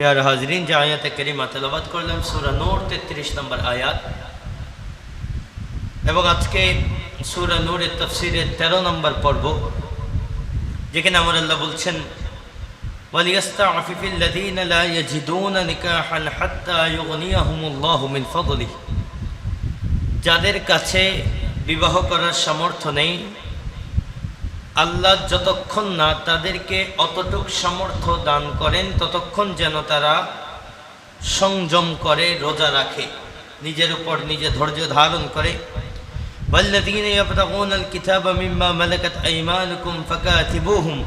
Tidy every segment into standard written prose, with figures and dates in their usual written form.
यार हाजरीन जो आयत करीमा तेलावत करलाम सूरा नूर 33 नम्बर आयात এবং আজকে সূরা নূরের তাফসীরের 13 নম্বর পর্ব যেখানে আমার আল্লাহ বলছেন ওয়ালিয়াস্তাফিফিল লাযীনা লা ইয়াজিদুনা নিকাহান হাত্তা ইউগনিয়াহুমুল্লাহু মিন ফাদলিহি, যাদের কাছে বিবাহ করার সামর্থ্য নেই আল্লাহ যতক্ষণ না তাদেরকে অতটুক সামর্থ্য দান করেন ততক্ষণ যেন তারা সংযম করে, রোজা রাখে, নিজের উপর নিজে ধৈর্য ধারণ করে। ওয়াল্লাযীনা ইয়াবতাগুনাল কিতাবা মিম্মা মালাকাত আইমানুকুম ফাকাতিবুহুম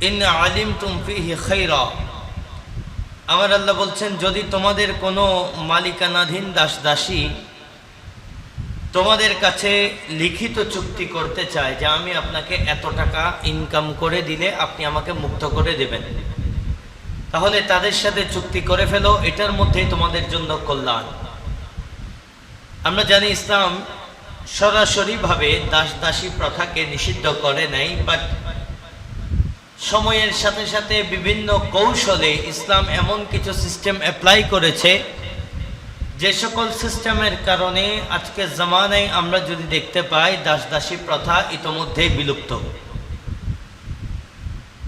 ইন আলিমতুম ফীহি খায়রা। আমার আল্লাহ বলছেন, যদি তোমাদের কোনো মালিকানাধীন দাস দাসী তোমাদের কাছে লিখিত চুক্তি করতে চায় যে আমি আপনাকে এত টাকা ইনকাম করে দিলে আপনি আমাকে মুক্ত করে দেবেন, তাহলে তাদের সাথে চুক্তি করে ফেলো, এটার মধ্যেই তোমাদের জন্য কল্যাণ। আমরা জানি ইসলাম সরাসরিভাবে দাস দাসী প্রথাকে নিষিদ্ধ করে নাই, বাট সময়ের সাথে সাথে বিভিন্ন কৌশলে ইসলাম এমন কিছু সিস্টেম অ্যাপ্লাই করেছে যে সকল সিস্টেমের কারণে আজকে জামানায় আমরা যদি দেখতে পাই দাস দাসী প্রথা ইতোমধ্যেই বিলুপ্ত।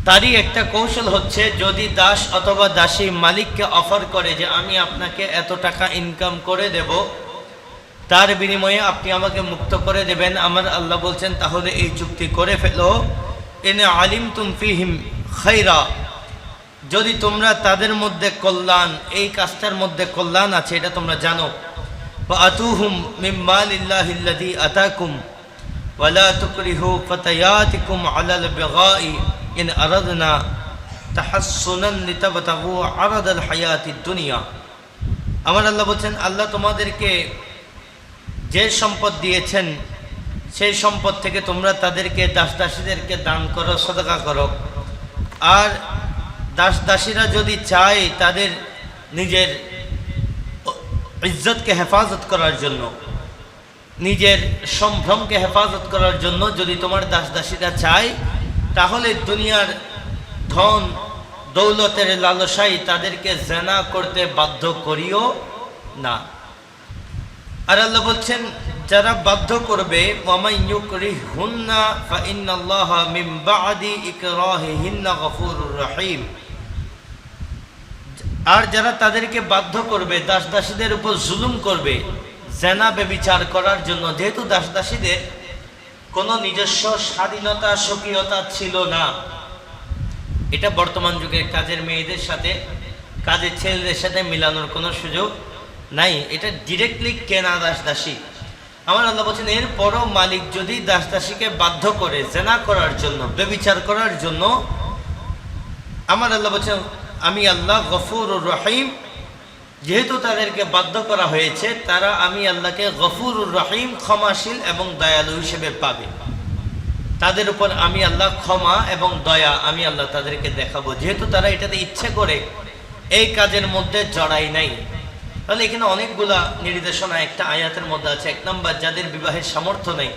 তারই একটা কৌশল হচ্ছে, যদি দাস অথবা দাসী মালিককে অফার করে যে আমি আপনাকে এত টাকা ইনকাম করে দেব, তার বিনিময়ে আপনি আমাকে মুক্ত করে দেবেন, আমার আল্লাহ বলছেন তাহলে এই চুক্তি করে ফেলো। ইন আলিমতুম ফীহিম খায়রা, যদি তোমরা তাদের মধ্যে কল্যাণ, এই কাজটার মধ্যে কল্যাণ আছে এটা তোমরা জানো। ফাআতুহুম মিন মালিল্লাহিল্লাযী আতাকুম ওয়ালা তুকরিহু ফাতায়াতিকুম আলাল বিগাই ইন আরাদনা তাহাসসুনান লিতাবতাগু আরাদাল হায়াতিদ দুনিয়া। আমার আল্লাহ বলছেন, আল্লাহ তোমাদেরকে যে সম্পদ দিয়েছেন সেই সম্পদ থেকে তোমরা তাদেরকে দাস দাসীদেরকে দান করো, সদকা করো। আর দাস দাসীরা যদি চায় তাদের নিজের ইজ্জতকে হেফাজত করার জন্য, নিজের সম্ভ্রমকে হেফাজত করার জন্য যদি তোমার দাস দাসীরা চায়, তাহলে দুনিয়ার ধন দৌলতের লালসায় তাদেরকে জেনা করতে বাধ্য করিও না। আর আল্লাহ বলছেন, যারা বাধ্য করবে ওয়ামাই ইউকরিহুন্না ফাইন্নাল্লাহা মিন বা'দি ইকরাহিহিন্না গফুরুর রহিম, আর যারা তাদেরকে বাধ্য করবে, দাস দাসীদের উপর জুলুম করবে জেনা ব্যভিচার করার জন্য, যেহেতু দাস দাসীদের কোনো নিজস্ব স্বাধীনতা স্বকীয়তা ছিল না, এটা বর্তমান যুগের কাজের মেয়েদের সাথে কাজের ছেলেদের সাথে মিলানোর কোনো সুযোগ নাই, এটা ডিরেক্টলি কেনা দাস দাসী। আমার আল্লাহ বলছেন, এরপরও মালিক যদি দাস দাসীকে বাধ্য করে জেনা করার জন্য, ব্যভিচার করার জন্য, আমার আল্লাহ বলছেন আমি আল্লাহ গফুরুর রহিম, যেহেতু তাদেরকে বাধ্য করা হয়েছে তারা আমি আল্লাহকে গফুরুর রহিম, ক্ষমাশীল এবং দয়ালু হিসেবে পাবে। তাদের উপর আমি আল্লাহ ক্ষমা এবং দয়া আমি আল্লাহ তাদেরকে দেখাবো, যেহেতু তারা এটাতে ইচ্ছে করে এই কাজের মধ্যে জড়াই নাই। তাহলে এখানে অনেকগুলা নির্দেশনা একটা আয়াতের মধ্যে আছে। এক নম্বর, যাদের বিবাহের সামর্থ্য নেই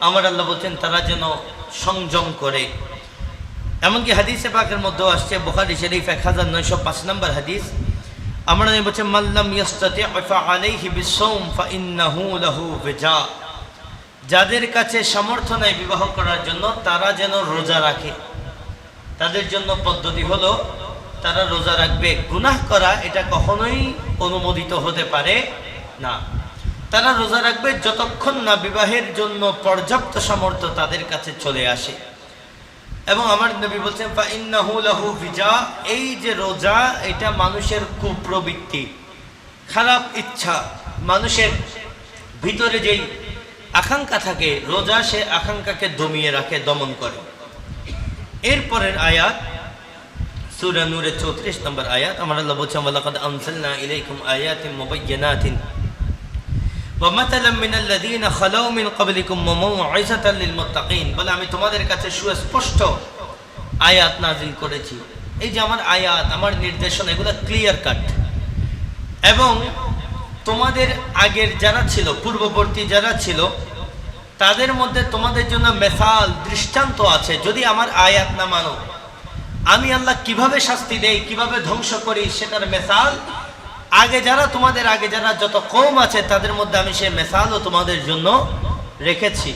আমার আল্লাহ বলছেন তারা যেন সংযম করে। এমনকি হাদিসে পাকের মধ্যেও আসছে, বুখারী শরীফ 1905 নম্বর হাদিস, আমরা বলছে মাল্লাম ইয়াস্তাতি ফাআলাইহি বিসসাওম ফাইন্নাহু লাহু বিজা, যাদের কাছে সামর্থ্য নেই বিবাহ করার জন্য তারা যেন রোজা রাখে। তাদের জন্য পদ্ধতি হলো তারা রোজা রাখবে। গুনাহ করা এটা কখনোই অনুমোদিত হতে পারে না। তারা রোজা রাখবে যতক্ষণ না বিবাহের জন্য পর্যাপ্ত সামর্থ্য তাদের কাছে চলে আসে। এবং আমার নবী বলছেন ফাইন্নাহু লাহু বিজা, এই যে রোজা এটা মানুষের কুপ্রবৃত্তি, খারাপ ইচ্ছা, মানুষের ভিতরে যেই আকাঙ্ক্ষা থাকে, রোজা সে আকাঙ্ক্ষাকে দমিয়ে রাখে, দমন করে। এরপরের আয়াত সূরা নূরের 34 নম্বর আয়াত, আমার আল্লাহ বলছেন ওয়ালাকাদ আনসালনা ইলাইকুম আয়াতিন মুবায়্যিনাতিন ওয়া মাতালাম মিনাল্লাযীনা খালাউ মিন ক্বাবলিকুম ওয়া মাউইযাতাল লিল মুত্তাকিন, বলে আমি তোমাদের কাছে সুস্পষ্ট আয়াত নাযিল করেছি। এই যে আমার আয়াত, আমার নির্দেশনা, এগুলো ক্লিয়ার কাট, এবং তোমাদের আগের যারা ছিল, পূর্ববর্তী যারা ছিল, তাদের মধ্যে তোমাদের জন্য মেসাল, দৃষ্টান্ত আছে। যদি আমার আয়াত না মানো, আমি আল্লাহ কিভাবে শাস্তি দেই, কিভাবে ধ্বংস করি সেটার মেসাল তোমাদের আগে যারা যত কওম আছে তাদের মধ্যে আমি সেই মেসালও তোমাদের জন্য রেখেছি।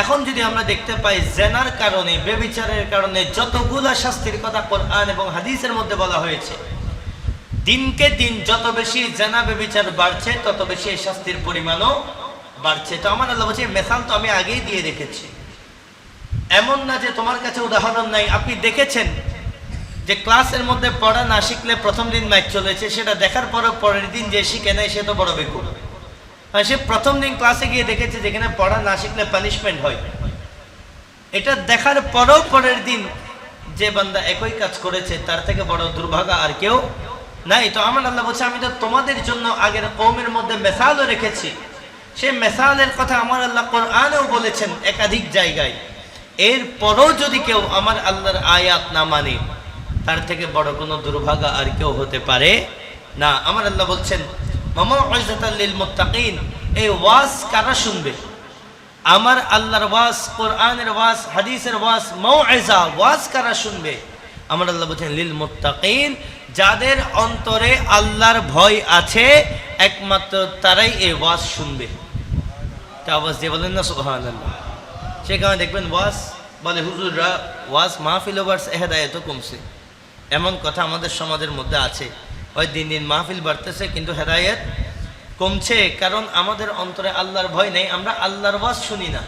এখন যদি আমরা দেখতে পাই জেনার কারণে, ব্যভিচারের কারণে যতগুলা শাস্তির কথা কোরআন এবং হাদিসের মধ্যে বলা হয়েছে, দিনকে দিন যত বেশি জেনা ব্যভিচার বাড়ছে তত বেশি এই শাস্তির পরিমাণও বাড়ছে। তো আমার আল্লাহ বলছে মেসাল তো আমি আগেই দিয়ে রেখেছি। এমন না যে তোমার কাছে উদাহরণ নাই। আপনি দেখেছেন যে ক্লাসের মধ্যে পড়া না শিখলে প্রথম দিন ম্যাচ চলেছে, সেটা দেখার পরও পরের দিন যে শিখে নেয় সে তো বড় বেকুব। সে প্রথম দিন ক্লাসে গিয়ে দেখেছে যেখানে পড়া না শিখলে পানিশমেন্ট হয়, এটা দেখার পরও পরের দিন যে বান্দা একই কাজ করেছে তার থেকে বড় দুর্ভাগা আর কেউ নাই। তো আমার আল্লাহ বলছে আমি তো তোমাদের জন্য আগের কওমের মধ্যে মেসালও রেখেছি। সেই মেসালের কথা আমার আল্লাহ কোরআনেও বলেছেন একাধিক জায়গায়। এরপরও যদি কেউ আমার আল্লাহর আয়াত না মানে তার থেকে বড় কোনো দুর্ভাগা আর কেউ হতে পারে না। আমার আল্লাহ বলছেন মাউইযাতাল লিল মুত্তাকিন, এই ওয়াজ কারা শুনবে? আমার আল্লাহর ওয়াজ, কোরআনের ওয়াজ, হাদিসের ওয়াজ, মাউইযা ওয়াজ কারা শুনবে? আমার আল্লাহ বলছেন লিল মুত্তাকিন, যাদের অন্তরে আল্লাহর ভয় আছে একমাত্র তারাই এই ওয়াজ শুনবে। তা আওয়াজ দিয়ে বলেন না সুবহানাল্লাহ। সেখানে দেখবেন ওয়াজ বলে হুজুররা ওয়াজ মাহফিল ওভার হেদায়েতও কমছে, এমন কথা আমাদের সমাজের মধ্যে আছে। ওই দিন দিন মাহফিল বাড়তেছে কিন্তু হেদায়েত কমছে, কারণ আমাদের অন্তরে আল্লাহর ভয় নেই, আমরা আল্লাহর ওয়াজ শুনি না।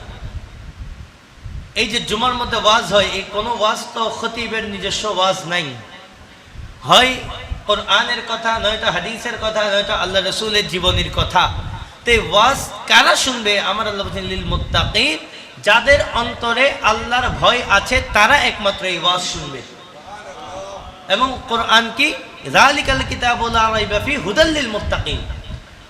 এই যে জুমার মধ্যে ওয়াজ হয়, এই কোনো ওয়াজ তো খতিবের নিজস্ব ওয়াজ নাই, হয় কোরআনের কথা, নয়তো হাদিসের কথা, নয়তো আল্লাহ রাসূলের জীবনীর কথা। তো এই ওয়াজ কারা শুনবে? আমার আল্লাহ বলেন লিল মুত্তাকিন, যাদের অন্তরে আল্লাহর ভয় আছে তারা একমাত্র এই ওয়াজ শুনবে। এবং কোরআন কি যালিকাল কিতাবু লা রাইবা ফি হুদাল লিল মুত্তাকিন,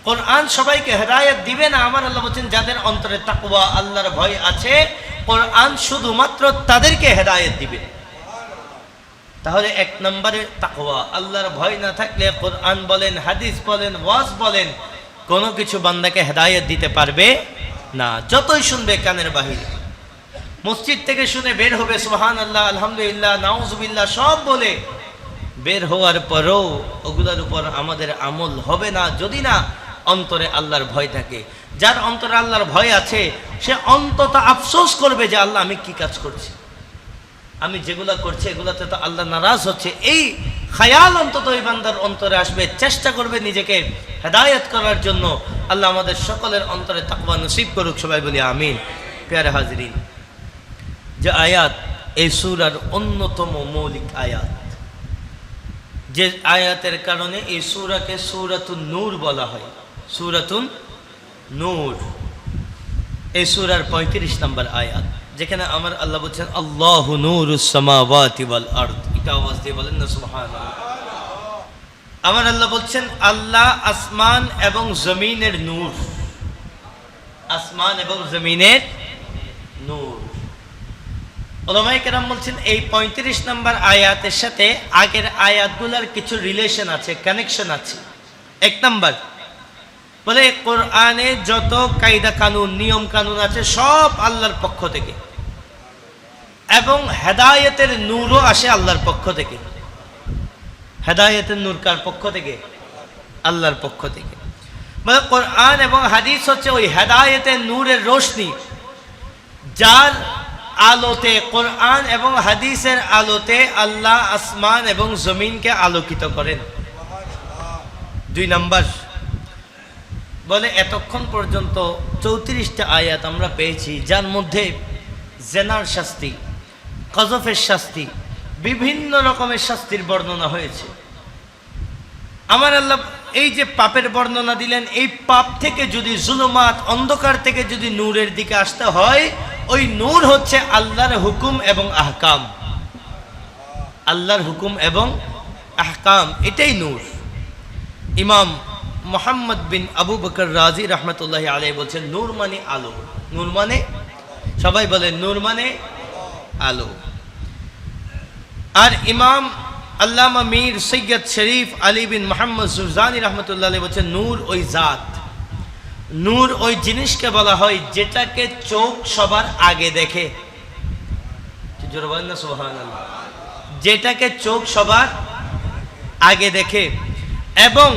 কোরআন সবাইকে হেদায়েত দিবে না। আমার আল্লাহ বলেন যাদের অন্তরে তাকওয়া, আল্লাহর ভয় আছে, কোরআন শুধুমাত্র তাদেরকে হেদায়েত দিবে। তাহলে এক নম্বরে তাকওয়া, আল্লাহর ভয় না থাকলে কোরআন বলেন, হাদিস বলেন, ওয়াজ বলেন, কোনো কিছু বান্দাকে হেদায়েত দিতে পারবে না, যতই শুনবে কানের বাহিরে। মসজিদ থেকে শুনে বের হবে সুবহানাল্লাহ, আলহামদুলিল্লাহ, নাউজুবিল্লাহ সব বলে, বের হওয়ার পরও ওগুলোর উপর আমাদের আমল হবে না যদি না অন্তরে আল্লাহর ভয় থাকে। যার অন্তরে আল্লাহর ভয় আছে সে অন্তত আফসোস করবে যে আল্লাহ আমি কি কাজ করছি, আমি যেগুলা করছি এগুলাতে তো আল্লাহ নারাজ হচ্ছে। এই খেয়াল অন্তত ওই বান্দার অন্তরে আসবে, চেষ্টা করবে নিজেকে হেদায়েত করার জন্য। আল্লাহ আমাদের সকলের অন্তরে তাকওয়া নসিব করুক, সবাই বলি আমিন। প্যারে হাজরিন, যে আয়াত এই সূরার অন্যতম মৌলিক আয়াত, যে আয়াতের কারণে এই সূরাকে সূরাতুন নূর বলা হয়। সূরাতুন নূর এই সূরার 35 নম্বর আয়াত, যেখানে আমার আল্লাহ বলছেন আল্লাহু নূরুস সামাওয়াতি ওয়াল আরদ। এটা আওয়াজ দিয়ে বলেন না সুবহানাল্লাহ। আমার আল্লাহ বলছেন আল্লাহ আসমান এবং জমিনের নূর, আসমান এবং জমিনের নূর। উলামায়ে কেরাম বলছেন এই 35 নম্বর আয়াতের সাথে আগের আয়াতগুলোর কিছু রিলেশন আছে, কানেকশন আছে। এক নম্বর বলে কোরআনে যত কায়দা কানুন, নিয়ম কানুন আছে সব আল্লাহর পক্ষ থেকে, এবং হেদায়েতের নূরও আসে আল্লাহর পক্ষ থেকে। হেদায়েতের নূর কার পক্ষ থেকে? আল্লাহর পক্ষ থেকে। মানে কোরআন এবং হাদিস হচ্ছে ওই হেদায়েতের নূরের রোশনি, যার আলোতে, কোরআন এবং হাদিসের আলোতে আল্লাহ আসমান এবং জমিনকে আলোকিত করেন। 2 নম্বর বলে এতক্ষণ পর্যন্ত 34টা আয়াত আমরা পেয়েছি, যার মধ্যে জেনার শাস্তি, কযফের শাস্তি, বিভিন্ন রকমের শাস্তির বর্ণনা হয়েছে। আমার আল্লাহ এই যে পাপের বর্ণনা দিলেন, এই পাপ থেকে যদি জুলুমাত, অন্ধকার থেকে যদি নূরের দিকে আসতে হয়, ওই নূর হচ্ছে আল্লাহর হুকুম এবং আহকাম। আল্লাহর হুকুম এবং আহকাম, এটাই নূর। ইমাম মুহাম্মদ বিন আবু বকর রাজি রহমতুল্লাহি আলাইহি বলছেন নূর মানে আলো। নূর মানে, সবাই বলেন নূর মানে আলো। আর ইমাম আল্লামা মীর সৈয়দ শরীফ আলী বিন মোহাম্মদ সুরজানি রহমতুল্লাহ আলাইহি বলছেন নূর ওই জাত, নূর ওই জিনিসকে বলা হয় যেটাকে চোখ সবার আগে দেখে। জোরে বলেন না সুবহানাল্লাহ। যেটাকে চোখ সবার আগে দেখে এবং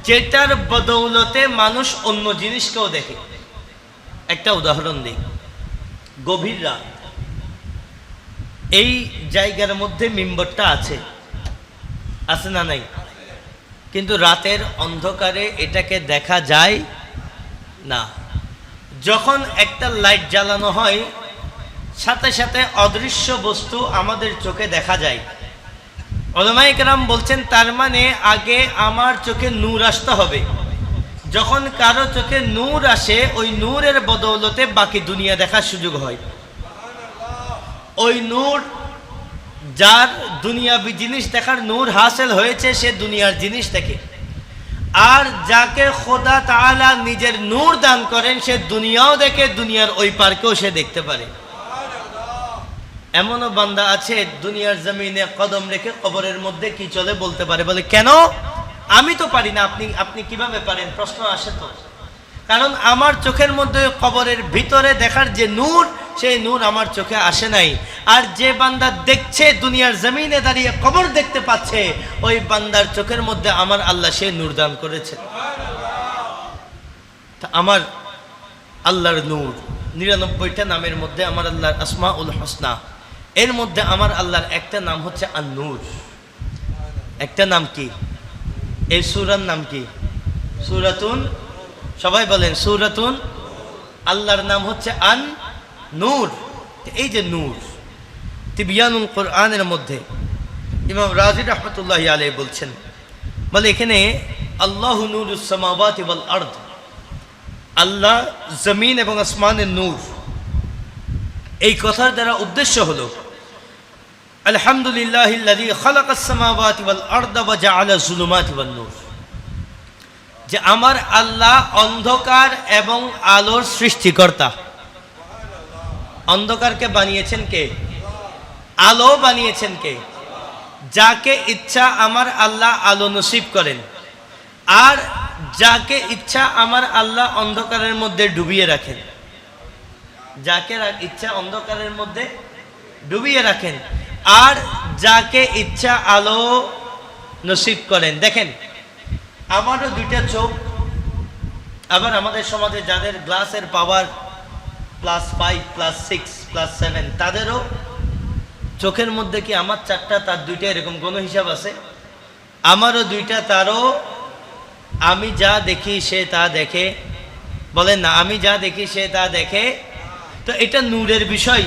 যেটার বদৌলতে মানুষ অন্য জিনিসকেও দেখে। একটা উদাহরণ দিই, গভীর রাত, এই জায়গার মধ্যে মিম্বরটা আছে না নাই? কিন্তু রাতের অন্ধকারে এটাকে দেখা যায় না। যখন একটা লাইট জ্বালানো হয় সাথে সাথে অদৃশ্য বস্তু আমাদের চোখে দেখা যায়। উলামায়ে কেরাম বলছেন তার মানে আগে আমার চোখে নূর আসতে হবে। যখন কারো চোখে নূর আসে ওই নূরের বদৌলতে বাকি দুনিয়া দেখার সুযোগ হয়। ওই নূর, যার দুনিয়াবি জিনিস দেখার নূর হাসিল হয়েছে সে দুনিয়ার জিনিস দেখে, আর যাকে খোদা তাআলা নিজের নূর দান করেন সে দুনিয়াও দেখে, দুনিয়ার ওই পারকেও সে দেখতে পারে। এমনও বান্দা আছে দুনিয়ার জমিনে কদম রেখে কবরের মধ্যে কি চলে বলতে পারে, বলে কেন? আমি তো পারি না। আপনি কিভাবে পারেন? প্রশ্ন আসে তো। কারণ আমার চোখের মধ্যে কবরের ভিতরে দেখার যে নূর, সেই নূর আমার চোখে আসে নাই। আর যে বান্দা দেখছে দুনিয়ার জমিনে দাঁড়িয়ে কবর দেখতে পাচ্ছে, ওই বান্দার চোখের মধ্যে আমার আল্লাহ সেই নূর দান করেছে। আমার আল্লাহর নূর 99টা নামের মধ্যে আমার আল্লাহর আসমাউল হোসনা, এর মধ্যে আমার আল্লাহর একটা নাম হচ্ছে আন-নূর। একটা নাম কি? এই সূরার নাম কি? সূরাতুন, সবাই বলেন সূরাতুন। আল্লাহর নাম হচ্ছে আন-নূর। এই যে নূর, তিবিয়ানুল কোরআনের মধ্যে ইমাম রাজি রাহমাতুল্লাহি আলাইহি বলছেন, বলে এখানে আল্লাহু নূরুস সামাওয়াতি ওয়াল আরদ, আল্লাহ জমিন এবং আসমানের নূর। এই কথার দ্বারা উদ্দেশ্য হলো আলহামদুলিল্লাহিল্লাযী খালাকাস সামাওয়াতি ওয়াল আরদা ওয়া জাআলা যুলুমাতি ওয়ান নূর, যে আমার আল্লাহ অন্ধকার এবং আলোর সৃষ্টিকর্তা। অন্ধকারকে বানিয়েছেন কে? আলো বানিয়েছেন কে? যাকে ইচ্ছা আমার আল্লাহ আলো নসিব করেন, আর যাকে ইচ্ছা আমার আল্লাহ অন্ধকারের মধ্যে ডুবিয়ে রাখেন। যাকে ইচ্ছা অন্ধকারের মধ্যে ডুবিয়ে রাখেন, আর যাকে ইচ্ছা আলো নসিব করেন। দেখেন, আমারও দুইটা চোখ, আবার আমাদের সমাজে যাদের গ্লাসের পাওয়ার +5, +6, +7, তাদেরও চোখের মধ্যে কি আমার 4টা তার 2টা এরকম কোনো হিসাব আছে? আমারও 2টা, তারও। আমি যা দেখি সে তা দেখে, বলেন না? আমি যা দেখি সে তা দেখে। তো এটা নূরের বিষয়।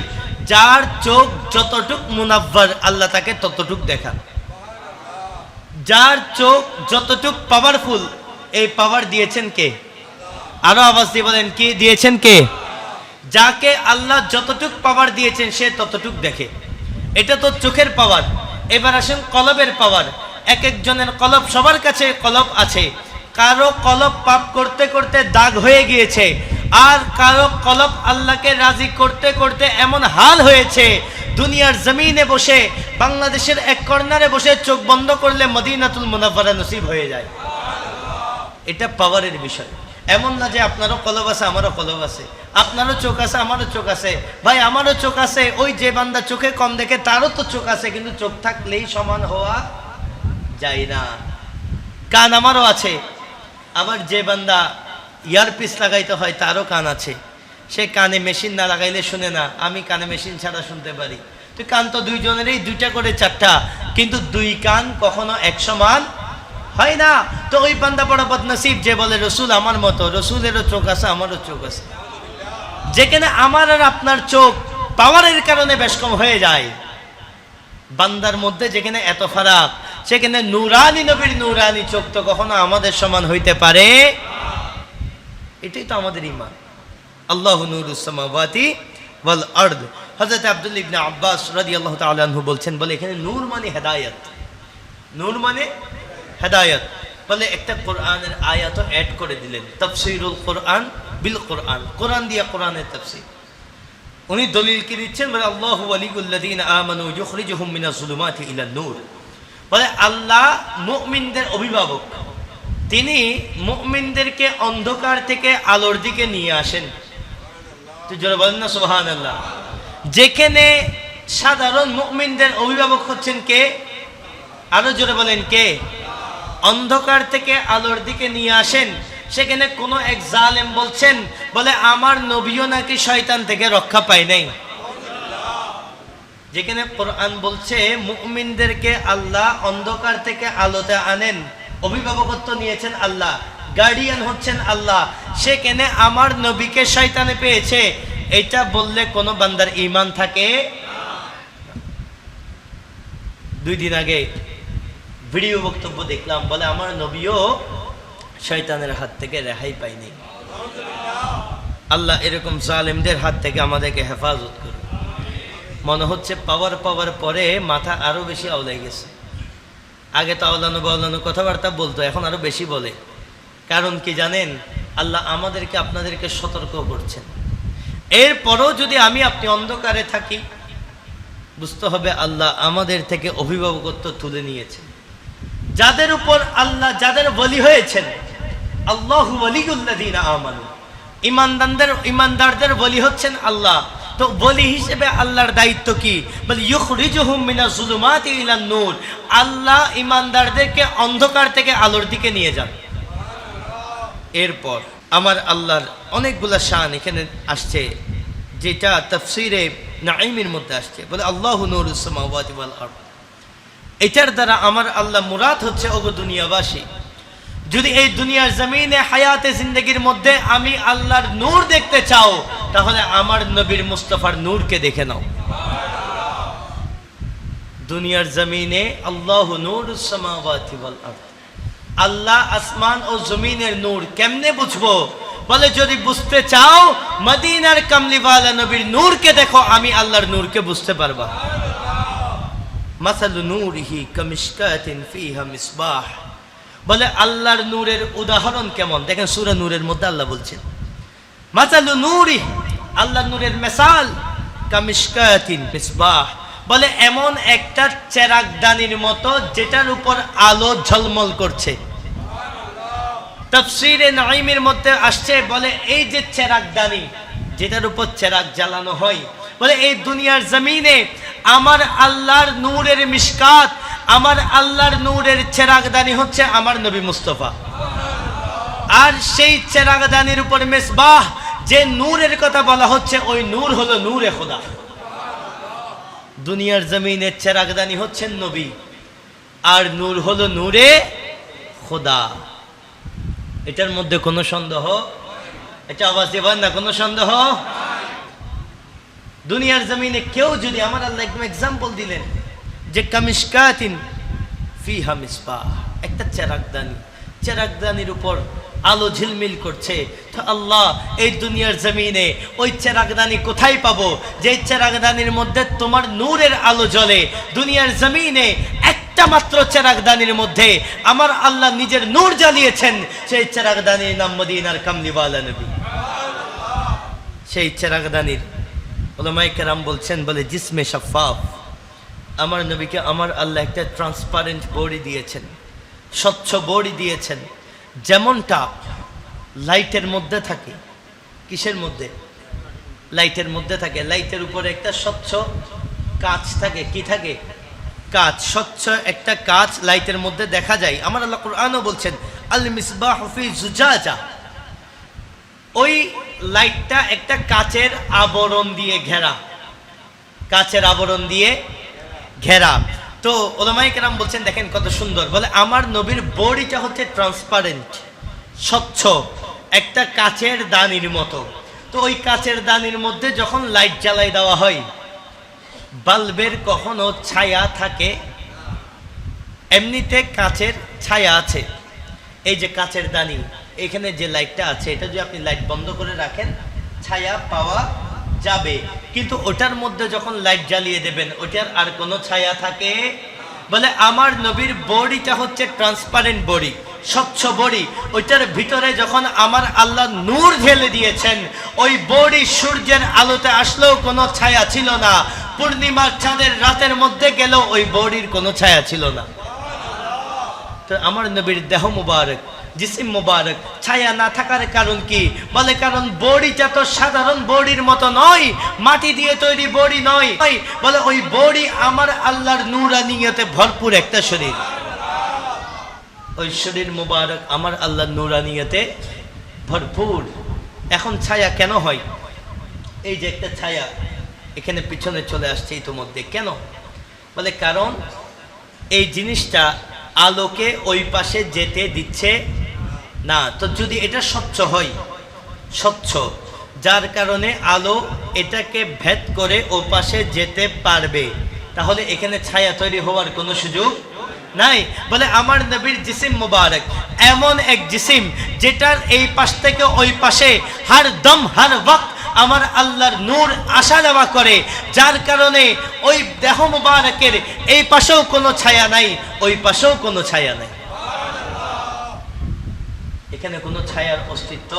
যার চোখ যতটুক মুনাব্বার আল্লাহ তাকে ততটুক দেখান। যার চোখ যতটুক পাওয়ারফুল, এই পাওয়ার দিয়েছেন কে? আরো আওয়াজ দিয়ে বলেন, কি দিয়েছেন কে? যাকে আল্লাহ যতটুক পাওয়ার দিয়েছেন সে ততটুক দেখে। এটা তো চোখের পাওয়ার। এবার আসেন কলবের পাওয়ার। এক একজনের কলব, সবার কাছে কলব আছে। কারো কলব পাপ করতে করতে দাগ হয়ে গিয়েছে, আর কারো কলব আল্লাহকে রাজি করতে করতে এমন হাল হয়েছে দুনিয়ার জমিনে বসে, বাংলাদেশের এক কর্নারে বসে চোখ বন্ধ করলে মদিনাতুল মুনাওয়ারা নসিব হয়ে যায়। এটা পাওয়ারের বিষয়। এমন না যে আপনারও কলব আছে আমারও কলব আছে, আপনারও চোখ আছে আমারও চোখ আছে। ভাই, আমারও চোখ আছে। ওই যে বান্দা চোখে কম দেখে তারও তো চোখ আছে, কিন্তু চোখ থাকলেই সমান হওয়া যায় না। কান আমারও আছে। আবার যে বান্দা ইয়ারপিস লাগাইতে হয় তারও কান আছে। সে কানে মেশিন না লাগাইলে শুনে না, আমি কানে মেশিন ছাড়া শুনতে পারি। তো কান তো দুইজনেরই 2টা করে 4টা, কিন্তু 2 কান কখনো এক সমান হয় না। তো ওই বান্দা বড় বদনসিব যে বলে রসুল আমার মতো। রসুলেরও চোখ আছে, আমারও চোখ আছে। যেখানে আমার আর আপনার চোখ পাওয়ারের কারণে বেশ কম হয়ে যায়, বান্দার মধ্যে যেখানে এত ফারাক, সেখানে নূরানি নবীর নূরানি চোখ তো কখনো আমাদের সমান হইতে পারে। এটাই তো আমাদের ঈমান। আল্লাহু নূরুস সামাওয়াতি ওয়াল আরদ। হযরত আব্দুল্লাহ ইবনে আব্বাস রাদিয়াল্লাহু তাআলা আনহু বলছেন, বলে এখানে নূর মানে হেদায়েত। নূর মানে হেদায়েত। বলে একটা কোরআনের আয়াতও অ্যাড করে দিলেন, তাফসীরুল কোরআন বিল কোরআন, কোরআন দিয়ে কোরআনের তাফসীর। উনি দলিল কি দিচ্ছেন? বলে আল্লাহু ওয়ালিউল্লাযীনা আমানু ইউখরিজুহুম মিনাজ যুলুমাতি ইলান নূর। বলে আল্লাহ মুমিনদের অভিভাবক, তিনি মুমিনদেরকে অন্ধকার থেকে আলোর দিকে নিয়ে আসেন। তো জোরে বলেন না সুবহানাল্লাহ। যেখানে সাধারণ মুমিনদের অভিভাবক হচ্ছেন কে? আরো জোরে বলেন কে? অন্ধকার থেকে আলোর দিকে নিয়ে আসেন। সেখানে কোনো এক জালেম বলছেন, বলে আমার নবীও নাকি শয়তান থেকে রক্ষা পায় নাই। যেখানে কোরআন বলছে মুমিনদেরকে আল্লাহ অন্ধকার থেকে আলোতে আনেন, অভিভাবকত্ব নিয়েছেন আল্লাহ, গার্ডিয়ান হচ্ছেন আল্লাহ, সেখানে আমার নবীকে শয়তানে পেয়েছে, এটা বললে কোন বান্দার ঈমান থাকে? 2 দিন আগে ভিডিও বক্তব্য দেখলাম, বলে আমার নবীও শয়তানের হাত থেকে রেহাই পায়নি। আল্লাহ এরকম জালেমদের হাত থেকে আমাদেরকে হেফাজত করুন। মনে হচ্ছে পাওয়ার পরে মাথা আরো বেশি আওলাই গেছে। আগে তো আওলানো কথাবার্তা বলতো, এখন আরো বেশি বলে। কারণ কি জানেন? আল্লাহ আমাদেরকে আপনাদেরকে সতর্ক করছেন। এরপরও যদি আমি আপনি অন্ধকারে থাকি, বুঝতে হবে আল্লাহ আমাদের থেকে অভিভাবকত্ব তুলে নিয়েছেন। যাদের উপর আল্লাহ যাদের ওলি হয়েছেন, আল্লাহু ওয়ালিউল্লাযিনা আমানু, ইমানদারদের ওলি হচ্ছেন আল্লাহ। তো ওলি হিসেবে আল্লাহর দায়িত্ব কি? বলে ইউখরিজুহুম মিনাজ যুলুমাতি ইলান নূর, আল্লাহ ইমানদারদেরকে অন্ধকার থেকে আলোর দিকে নিয়ে যান। এরপর আমার আল্লাহর অনেকগুলা শান এখানে আসছে, যেটা তাফসীরে নাঈমের মধ্যে আসছে। বলে আল্লাহু নূরুস সামাওয়াতি ওয়াল আরদ, এটার দ্বারা আমার আল্লাহ মুরাদ হচ্ছে ওগো দুনিয়াবাসী, যদি এই দুনিয়ার জমিনে হায়াতে জিন্দেগির মধ্যে আমি আল্লাহর নূর দেখতে চাও, তাহলে আমার নবীর মুস্তাফার নূরকে দেখে নাও। দুনিয়ার জমিনে আল্লাহু নূরুস সামাওয়াতি ওয়াল আরদ, আল্লাহ আসমান ও জমিনের নূর। কেমনে বুঝবো? বলে যদি বুঝতে চাও মদিনার কামলিওয়ালা নবীর নূরকে দেখো, আমি আল্লাহর নূরকে বুঝতে পারবা। মাসালু নূরিহি কামিশকাতিন ফিহা মিসবাহ, বলে আল্লাহর নূরের উদাহরণ কেমন দেখেন, সূরা নূরের মধ্যে আল্লাহ বলছেন মাসালু নূরি, আল্লাহর নূরের মিসাল কামিশকাতিন মিসবাহ, বলে এমন একটা চেরাগদানির মতো যেটার উপর আলো ঝলমল করছে। তাফসীরে নাঈমের মধ্যে আসছে, বলে এই যে চেরাগদানি যেটার উপর চেরাগ জ্বালানো হয়, বলে এই দুনিয়ার জমিনে আমার আল্লাহর নূরের মিশকাত, আমার আল্লাহর নূরের চেরাগদানি হচ্ছে আমার নবী মুস্তাফা। আর সেই চেরাগদানির উপর মিসবাহ, যে নূরের কথা বলা হচ্ছে, ওই নূর হলো নূরে খোদা। দুনিয়ার জমিনে চেরাগদানি হচ্ছেন নবী, আর নূর হলো নূরে খোদা। এটার মধ্যে কোনো সন্দেহ? এটা আওয়াজ দেবেন না, কোনো সন্দেহ? দুনিয়ার জমিনে কেউ যদি, আমার আল্লাহ একদম এক্সাম্পল দিলেন যে কামিশকাতিন ফিহা মিসবাহ, একটা চেরাগদানি, চেরাগদানির উপর আলো ঝিলমিল করছে। তো আল্লাহ এই দুনিয়ার জমিনে ওই চেরাগদানি কোথায় পাবো? যে চেরাগদানির মধ্যে তোমার নূরের আলো জ্বলে। দুনিয়ার জমিনে একটা মাত্র চেরাগদানির মধ্যে আমার আল্লাহ নিজের নূর জ্বালিয়েছেন, সেই চেরাগদানির নাম মদিনার কামলিওয়ালা নবী। সেই চেরাগদানির উলামায়ে কেরাম বলছেন, বলে জিসমে শাফাফ, আমার নবীকে আমার আল্লাহ একটা ট্রান্সপারেন্ট বডি দিয়েছেন, স্বচ্ছ বডি দিয়েছেন, যেমনটা লাইটের মধ্যে থাকে। কিসের মধ্যে? লাইটের মধ্যে থাকে। লাইটের উপরে একটা স্বচ্ছ কাঁচ থাকে। কি থাকে? কাঁচ, স্বচ্ছ একটা কাঁচ লাইটের মধ্যে দেখা যায়। আমার আল্লাহ কুরআনও বলছেন আল মিসবাহু ফি জুজাজা, ওই লাইটটা একটা কাচের আবরণ দিয়ে ঘেরা, কাচের আবরণ দিয়ে ঘেরা। তো উলামায়ে কেরাম বলছেন, দেখেন কত সুন্দর, বলে আমার নবীর বডিটা হচ্ছে ট্রান্সপারেন্ট, স্বচ্ছ, একটা কাচের দানির মতো। তো ওই কাচের দানির মধ্যে যখন লাইট জ্বালাই দেওয়া হয়, বাল্বের কখনো ছায়া থাকে? এমনিতে কাচের ছায়া আছে। এই যে কাচের দানি, এখানে যে লাইটটা আছে, এটা যদি আপনি লাইট বন্ধ করে রাখেন, ছায়া পাওয়া যাবে, কিন্তু ওটার মধ্যে যখন লাইট জ্বালিয়ে দেবেন, ওটার আর কোনো ছায়া থাকে? বলে আমার নবীর বডিটা হচ্ছে ট্রান্সপারেন্ট বডি, স্বচ্ছ বডি। ওইটার ভিতরে যখন আমার আল্লাহ নূর ঢেলে দিয়েছেন, ওই বডি সূর্যের আলোতে আসলেও কোনো ছায়া ছিল না, পূর্ণিমার চাঁদের রাতের মধ্যে গেলেও ওই বডির কোনো ছায়া ছিল না। তো আমার নবীর দেহ মুবারক জিসিম মুবারক, ছায়া না থাকার কারণ কি? বলে কারণ বডিটা তো সাধারণ বডির মতো নয়, মাটি দিয়ে তৈরি বডি নয়। বলে ওই বডি আমার আল্লাহর নূরানিয়তে ভরপুর একটা শরীর। ওই শরীর মুবারক আমার আল্লাহর নূরানিয়তে ভরপুর। এখন ছায়া কেন হয়? এই যে একটা ছায়া এখানে পিছনে চলে আসছে ইতিমধ্যে, কেন? বলে কারণ এই জিনিসটা আলোকে ওই পাশে যেতে দিচ্ছে না। তো যদি এটা স্বচ্ছ হয়, স্বচ্ছ, যার কারণে আলো এটাকে ভেদ করে ও পাশে যেতে পারবে, তাহলে এখানে ছায়া তৈরি হওয়ার কোনো সুযোগ নাই। বলে আমার নবীর জিসিম মুবারক এমন এক জিসিম যেটার এই পাশ থেকে ওই পাশে হর দম হর ওয়াক্ত আমার আল্লাহর নূর আসা যাওয়া করে, যার কারণে ওই দেহ মুবারকের এই পাশেও কোনো ছায়া নাই, ওই পাশেও কোনো ছায়া নাই, এখানে কোনো ছায়ার অস্তিত্ব।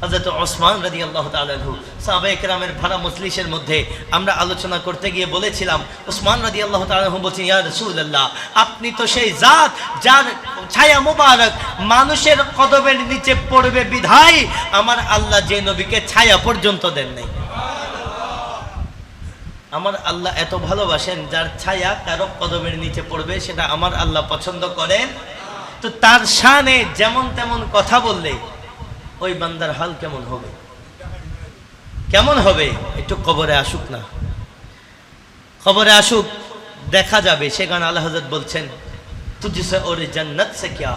হযরত ওসমান রাদিয়াল্লাহু তাআলা আনহু সাহাবায়ে কেরামের ভরা মজলিসের মধ্যে আমরা আলোচনা করতে গিয়ে বলেছিলাম, ওসমান রাদিয়াল্লাহু তাআলা আনহু বলছেন, ইয়া রাসূলুল্লাহ, আপনি তো সেই জাত যার ছায়া মুবারক মানুষের কদমের নিচে পড়বে বিধায় আমার আল্লাহ যে নবীকে ছায়া পর্যন্ত দেন নাই। আমার আল্লাহ এত ভালোবাসেন, যার ছায়া কারো কদমের নিচে পড়বে সেটা আমার আল্লাহ পছন্দ করেন। তো তার শানে যেমন তেমন কথা বললে ওই বান্দার হাল কেমন হবে? কেমন হবে? একটু কবরে আসুক না, কবরে আসুক, দেখা যাবে। সেখানে আল্লাহ হযরত বলছেন, তুঝসে और जन्नत से क्या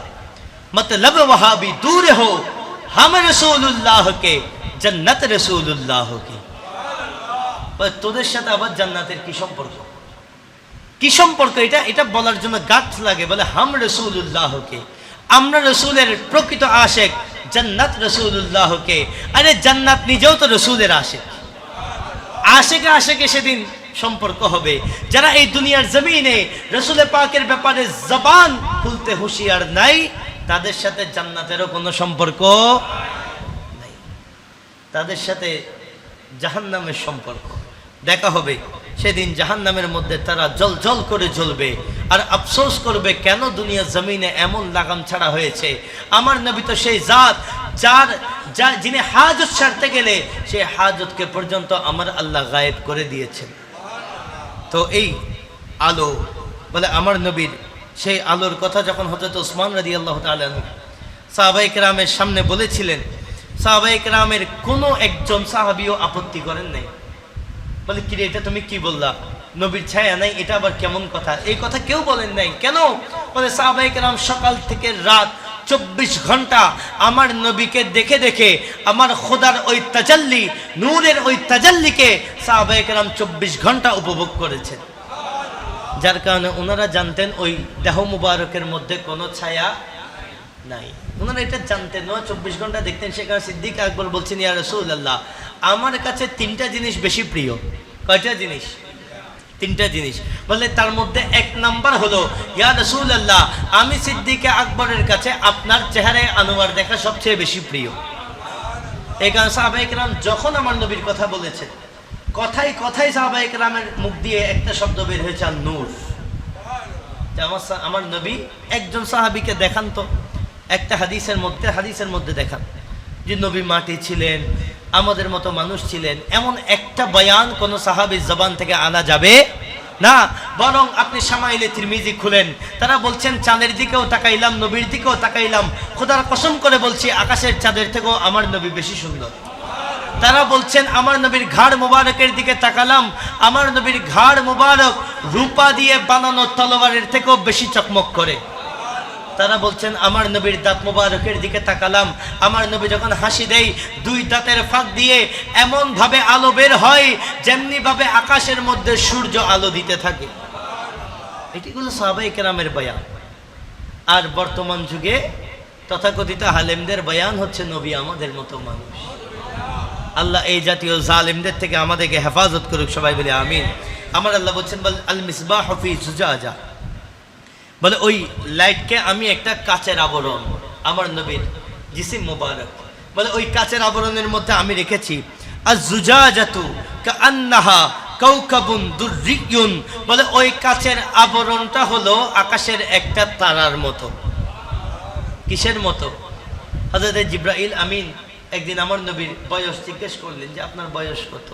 मतलब वहां भी दूर हो, हम रसूलुल्लाह के जन्नत रसूलुल्लाह के। তোদের সাথে আবার জান্নাতের কি সম্পর্ক? কি সম্পর্ক? এটা বলার জন্য গাছ লাগে। বলে হাম রসুল্লাহকে, আমরা রসুলের প্রকৃত আশেক, জান্নাত রসুল্লাহকে। আরে জান্নাত নিজেও তো রসুলের আশেক। আশেকে আশেকে সেদিন সম্পর্ক হবে। যারা এই দুনিয়ার জমিনে রসুল পাকের ব্যাপারে জবান খুলতে হুঁশিয়ার নাই, তাদের সাথে জান্নাতেরও কোনো সম্পর্ক নাই, তাদের সাথে জাহান্নামের সম্পর্ক। দেখা হবে সেদিন জাহান্নামের মধ্যে তারা জল জল করে জ্বলবে আর আফসোস করবে, কেন দুনিয়া জমিনে এমন লাগাম ছাড়া হয়েছে। আমার নবী তো সেই জাত যিনি হাজত সারতে গেলে সেই হাজতকে পর্যন্ত আমার আল্লাহ গায়েব করে দিয়েছেন। তো এই আলো, বলে আমার নবীর সেই আলোর কথা যখন হযরত ওসমান রাদিয়াল্লাহু তাআলা আনহু সাহাবায়ে কেরামের সামনে বলেছিলেন, সাহাবায়ে কেরামের কোনো একজন সাহাবীও আপত্তি করেন নাই। বলে কি রে, এটা তুমি কি বললা? নবীর ছায়া নাই, এটা আবার কেমন কথা? এই কথা কেউ বলেন নাই। কেন? বলে সাহাবায়ে কেরাম সকাল থেকে রাত 24 ঘন্টা আমার নবীকে দেখে দেখে আমার খোদার ওই তাজাল্লি, নূরের ওই তাজাল্লিকে সাহাবায়ে কেরাম 24 ঘন্টা উপভোগ করেছেন। যার কারণে ওনারা জানতেন ওই দেহ মুবারকের মধ্যে কোনো ছায়া নাই। ওনারা এটা জানতেন, 24 ঘন্টা দেখতেন। সেখানে সিদ্দিক আকবর বলছেন, ইয়া রাসূলুল্লাহ, আমার কাছে 3টা জিনিস বেশি প্রিয়। কয়টা জিনিস? 3টা জিনিস। বলে তার মধ্যে 1 নাম্বার হলো, ইয়া রাসূলুল্লাহ, আমি সিদ্দিক আকবরের কাছে আপনার চেহারায় আনোয়ার দেখা সবচেয়ে বেশি প্রিয়। এই কারণে সাহাবায়ে কেরাম যখন আমার নবীর কথা বলেছেন, কথাই কথাই সাহাবায়ে কেরামের মুখ দিয়ে একটা শব্দ বের হয়েছে, নূর। আমার নবী একজন সাহাবীকে দেখান তো, একটা হাদিসের মধ্যে দেখান যে নবী মাটি ছিলেন, আমাদের মতো মানুষ ছিলেন, এমন একটা বয়ান কোন সাহাবীর জবান থেকে আনা যাবে না। বরং আপনি শামাইলে তিরমিজি খুলেন, তারা বলছেন চাঁদের দিকেও তাকাইলাম, নবীর দিকেও তাকাইলাম, খোদার কসম করে বলছি আকাশের চাঁদের থেকেও আমার নবী বেশি সুন্দর। তারা বলছেন আমার নবীর ঘাড় মুবারকের দিকে তাকালাম, আমার নবীর ঘাড় মুবারক রূপা দিয়ে বানানো তলোয়ারের থেকেও বেশি চকমক করে। তারা বলছেন আমার নবীর দাঁত মুবারকের দিকে তাকালাম, আমার নবী যখন হাসি দেয় 2 দাঁতের ফাঁক দিয়ে এমন ভাবে আলো বের হয় যেমনি ভাবে আকাশের মধ্যে সূর্য আলো দিতে থাকে। এটিগুলো সাহাবায়ে কেরামের বয়ান। আর বর্তমান যুগে তথাকথিত আলেমদের বয়ান হচ্ছে নবী আমাদের মতো মানুষ। আল্লাহ এই জাতীয় জালেমদের থেকে আমাদেরকে হেফাজত করুক, সবাই বলে আমিন। আমার আল্লাহ বলছেন, বল আল মিসবাহ ফি জুজাজা, বলে ওই লাইটকে আমি একটা কাচের আবরণ, আমার নবীর জিসিম মুবারক, বলে ওই কাচের আবরণের মধ্যে আমি রেখেছি আজ জুজাজাতু কাআন্নাহা কাওকাবুন দুররিয়ুন, বলে ওই কাচের আবরণটা হলো আকাশের একটা তারার মতো। কিসের মতো? হযরত জিবরাইল আমিন একদিন আমার নবীর বয়স জিজ্ঞেস করলেন যে আপনার বয়স কত,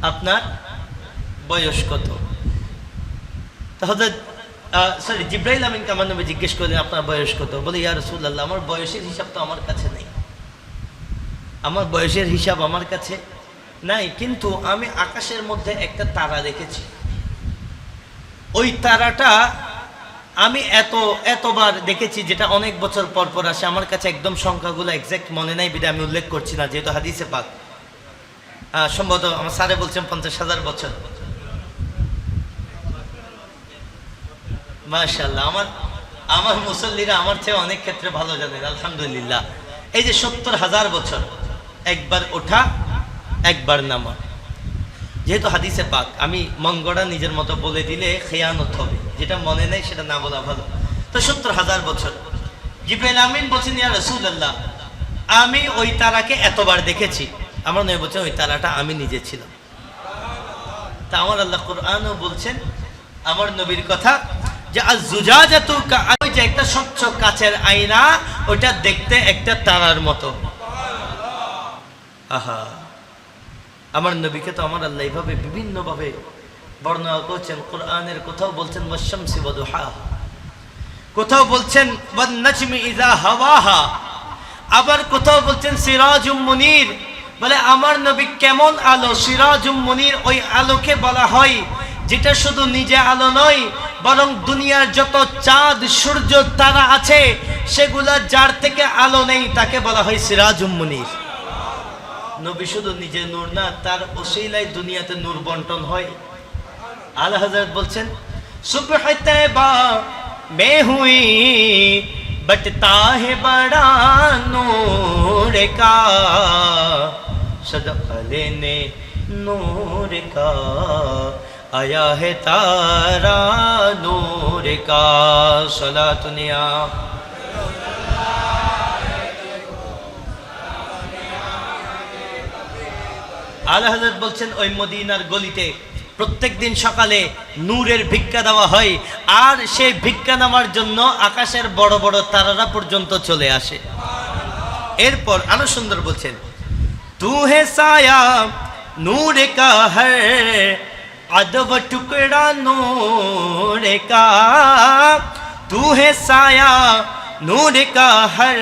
আপনার বয়স কত? হযরত জিবরাইল আমিনকে আমার নবী জিজ্ঞেস করলেন আপনার বয়স কত? বলে ইয়া রাসূলুল্লাহ, আমার বয়সের হিসাব তো আমার কাছে নেই, আমার বয়সের হিসাব আমার কাছে নাই, কিন্তু আমি আকাশের মধ্যে একটা তারা দেখেছি। ওই তারাটা আমি এতবার দেখেছি, যেটা অনেক বছর পর পর আসে। আমার কাছে একদম সংখ্যাগুলো এক্সাক্ট মনে নাই, বিধায় আমি উল্লেখ করছি না, যেহেতু হাদিসে পাক। সম্ভবত আমার স্যারে বলছেন 50,000 বছর। মাশাআল্লাহ, আমার মুসল্লিরা আমার চেয়ে অনেক ক্ষেত্রে ভালো জানেন, আলহামদুলিল্লাহ। এই যে 70,000 বছর, একবার ওঠা একবার নামা। যেহেতু হাদিসে পাক, আমি মঙ্গড়া নিজের মতো বলে দিলে খেয়ানত হবে, যেটা মনে নেই সেটা না বলা ভালো। তো 70,000 বছর। জিবরাইল আমিন বলছেন ইয়া রাসূলুল্লাহ, আমি ওই তারাকে এতবার দেখেছি। আমার নবী বলছেন ওই তারাটা আমি নিজে ছিলাম। তা আমার আল্লাহ কোরআনও বলছেন আমার নবীর কথা যে আয-যুজাজাতু ওই যে একটা স্বচ্ছ কাচের আয়না, ওটা দেখতে একটা তারার মতো। আহা, আমার নবীকে তো আমার আল্লাহ এইভাবে বিভিন্নভাবে বর্ণনা করছেন। কোরআনের কোথাও বলছেন ওয়াশ-শামসি ওয়া দুহাহা, কোথাও বলছেন ওয়ান-নাজমি ইযা হাওয়াহা, আবার কোথাও বলছেন সিরাজুম মুনির। বলে আমার নবী কেমন আলো, সিরাজুম মুনির। ওই আলোকে বলা হয় যেটা শুধু নিজে আলো নয়, বরং দুনিয়ার যত চাঁদ সূর্য তারা আছে সেগুলা যার থেকে আলো নেই তাকে বলা হয় সিরাজুম মুনির। নবী শুধু নিজে নূর না, তার ওসিলায় দুনিয়াতে নূর বন্টন হয়। আলা হযরত বলছেন সুবহ তৈবা মে হুই বটতা হে বড়া নূর কা, সদকা লেনে নূর কা, আয়া হে তারা নূর কা, সলাতুনিয়া। আলা হযরত বলছেন ওই মদিনার গলিতে প্রত্যেক দিন সকালে নূরের ভিক্ষা দেওয়া হয়, আর সেই ভিক্ষা নেওয়ার জন্য আকাশের বড় বড় তারারা পর্যন্ত চলে আসে। এরপর আরো সুন্দর বলছেন তু হে সায়া নূর কা হর আদব টুকরা নূর কা, তু হে সায়া নূর কা হর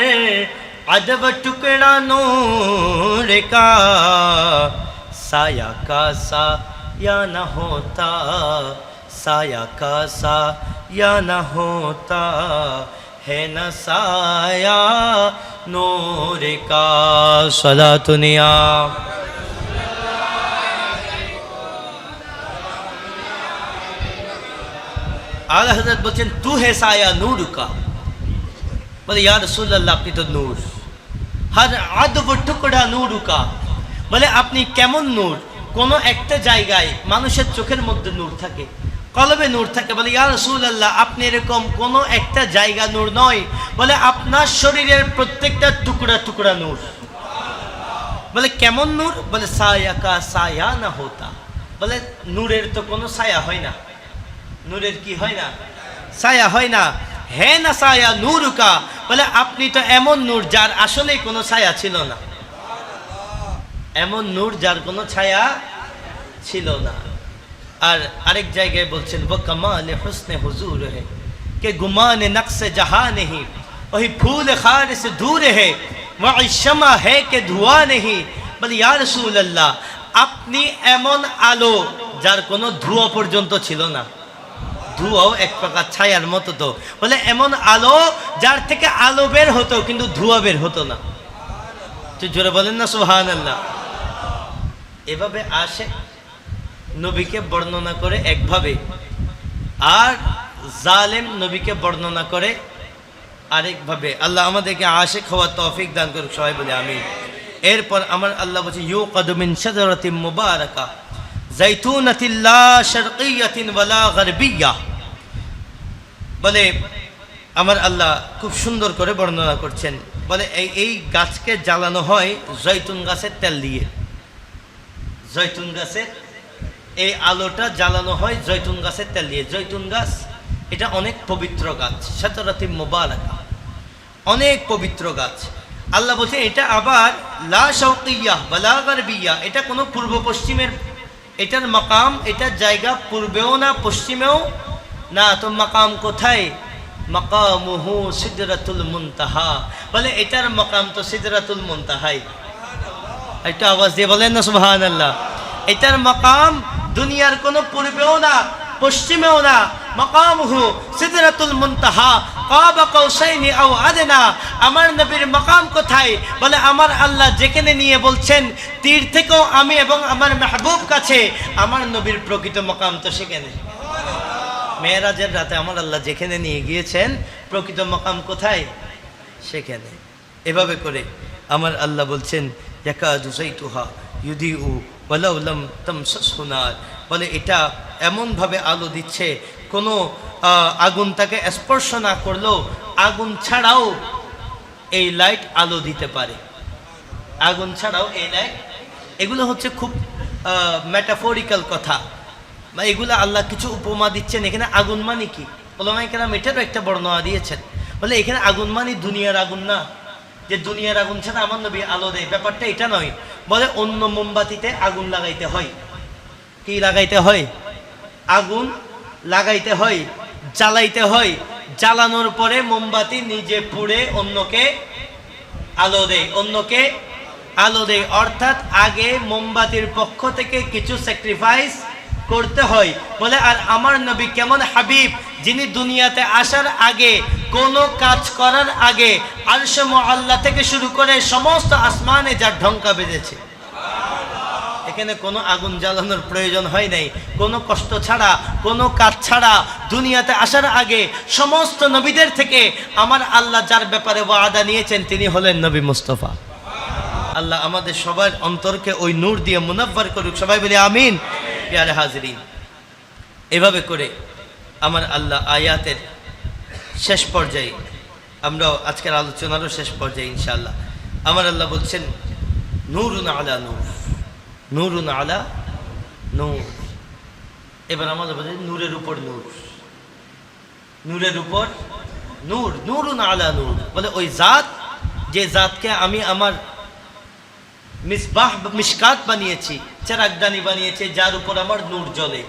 अदब टुकड़ा नूर का, साया का साया न होता, साया का साया न होता, है न साया नूर का, सलातुनिया। आला हज़रत बोलছেন तू है साया नूर का। बोले या रसूलल्लाह আপনি তো নূর। हर आदब टुकड़ा नूर का, বলে আপনি কেমন নূর। কোন একটা জায়গায় মানুষের চোখের মধ্যে নূর থাকে, কলবে নূর থাকে। বলে ইয়া রাসূলুল্লাহ আপনি এরকম কোন একটা জায়গা নূর নয়, বলে আপনার শরীরের প্রত্যেকটা টুকরা টুকরা নূর। বলে কেমন নূর? বলে সায়া কা সায়া না হোতা, বলে নূরের তো কোনো ছায়া হয় না। নূরের কি হয় না? ছায়া হয় না। হে না ছায়া নূর কা, বলে আপনি তো এমন নূর যার আসলে কোনো ছায়া ছিল না, এমন নূর যার কোনো ছায়া ছিল না। আর আরেক জায়গায় বলছেন वो कमाल हुस्न हुजूर है कि गुमान नक्श जहां नहीं, वही फूल खार से दूर है वो शमा है कि धुआं नहीं। বলে ইয়া রাসূলুল্লাহ আপনি এমন আলো যার কোনো ধোঁয়া পর্যন্ত ছিল না। ধোঁয়াও এক প্রকার ছায়ার মতো তো। বলে এমন আলো যার থেকে আলো বের হতো কিন্তু ধোঁয়া বের হতো না। তো জোরে বলেন না সুবহানাল্লাহ। এভাবে আসে নবীকে বর্ণনা করে একভাবে, আর জালেম নবীকে বর্ণনা করে আরেকভাবে। আল্লাহ আমাদেরকে আশিক হওয়ার তৌফিক দান করুক, সবাই বলে আমিন। এরপর আমার আল্লাহ বলছে ইউকাদু মিন শাজারাতিন মুবারাকা যাইতুনাতিন লা শারকিয়াতিন ওয়ালা গারবিয়া। বলে আমার আল্লাহ খুব সুন্দর করে বর্ণনা করছেন। বলে এই গাছকে জ্বালানো হয় জৈতুন গাছের তেল দিয়ে। জৈতুন গাছের এই আলোটা জ্বালানো হয় জৈতুন গাছের তেল দিয়ে। জৈতুন গাছ এটা অনেক পবিত্র গাছ, শাজারাতিন মুবারাকা। অনেক পবিত্র গাছ। আল্লাহ বলছে এটা আবার লা শাওকিয়াহ ওয়ালা গারবিয়াহ, এটা কোনো পূর্ব পশ্চিমের, এটার মাকাম, এটার জায়গা পূর্বেও না পশ্চিমেও না। তো মাকাম কোথায়? মাকামুহু সিদরাতুল মুনতাহা, বলে এটার মাকাম তো সিদরাতুল মুনতাহাই। একটু আওয়াজ দিয়ে বলেন না সুবহানাল্লাহ। এটার মাকাম দুনিয়ার কোনো পূর্বেও না পশ্চিমেও না। মাকামুহু সিদরাতুল মুনতাহা কাবা কাউসাইনি আও আদনা। আমার নবীর মাকাম কোথায়? বলে আমার আল্লাহ যেখানে নিয়ে বলছেন তীর থেকেও আমি এবং আমার মাহবুব কাছে, আমার নবীর প্রকৃত মাকাম তো সেখানে। মেরাজের রাতে আমার আল্লাহ যেখানে নিয়ে গিয়েছেন প্রকৃত মাকাম কোথায়? সেখানে। এভাবে করে আমার আল্লাহ বলছেন ইয়াকাদু যাইতুহা ইউদিউ ওয়ালাউ লাম তামসাসহু নার, বলে এটা এমনভাবে আলো দিচ্ছে কোনো আগুন তাকে স্পর্শ না করলেও আগুন ছাড়াও এই লাইট আলো দিতে পারে। আগুন ছাড়াও এই লাইট, এগুলো হচ্ছে খুব মেটাফরিক্যাল কথা, এগুলো আল্লাহ কিছু উপমা দিচ্ছেন। এখানে আগুন মানে কি, ওলামায়ে কেরাম এটারও একটা বর্ণনা দিয়েছেন। বলে এখানে আগুন মানে দুনিয়ার আগুন না, যে দুনিয়ার আগুন ছাড়া আমার নবী আলো দেয়, ব্যাপারটা এটা নয়। বলে অন্য মোমবাতিতে আগুন লাগাইতে হয়। কি লাগাইতে হয়? আগুন লাগাইতে হয়, জ্বালাইতে হয়। জ্বালানোর পরে মোমবাতি নিজে পুড়ে অন্যকে আলো দেয়, অন্যকে আলো দেয়। অর্থাৎ আগে মোমবাতির পক্ষ থেকে কিছু স্যাক্রিফাইস করতে হয়। বলে আর আমার নবী কেমন হাবিব, যিনি দুনিয়াতে আসার আগে কোনো কাজ করার আগে আরশে মুআল্লা থেকে শুরু করে সমস্ত আসমানে যার ঢঙ্কা বেজেছে। এখানে কোনো আগুন জ্বালানোর প্রয়োজন হয় নাই, কোনো কষ্ট ছাড়া, কোনো কাজ ছাড়া দুনিয়াতে আসার আগে সমস্ত নবীদের থেকে আমার আল্লাহ যার ব্যাপারে ওয়াদা নিয়েছেন তিনি হলেন নবী মুস্তাফা। আল্লাহ আমাদের সবার অন্তরকে ওই নূর দিয়ে মুনাব্বার করুক, সবাই বলি আমিন। প্রিয় হাজরিন, এভাবে করে আমার আল্লাহ আয়াতের শেষ পর্যায়ে, আমরা আজকের আলোচনারও শেষ পর্যায়ে ইনশাআল্লাহ, আমার আল্লাহ বলছেন নূরুন আলা নূর, নূরুন আলা নূর। এবার আমাদের বলছেন নূরের উপর নূর, নূরের উপর নূর, নূরুন আলা নূর। বলে ওই জাত, যে জাতকে আমি আমার মিসবাহ মিশকাত বানিয়েছি, চেরাগদানি বানিয়েছে, যার উপর আমার নূর জ্বলে,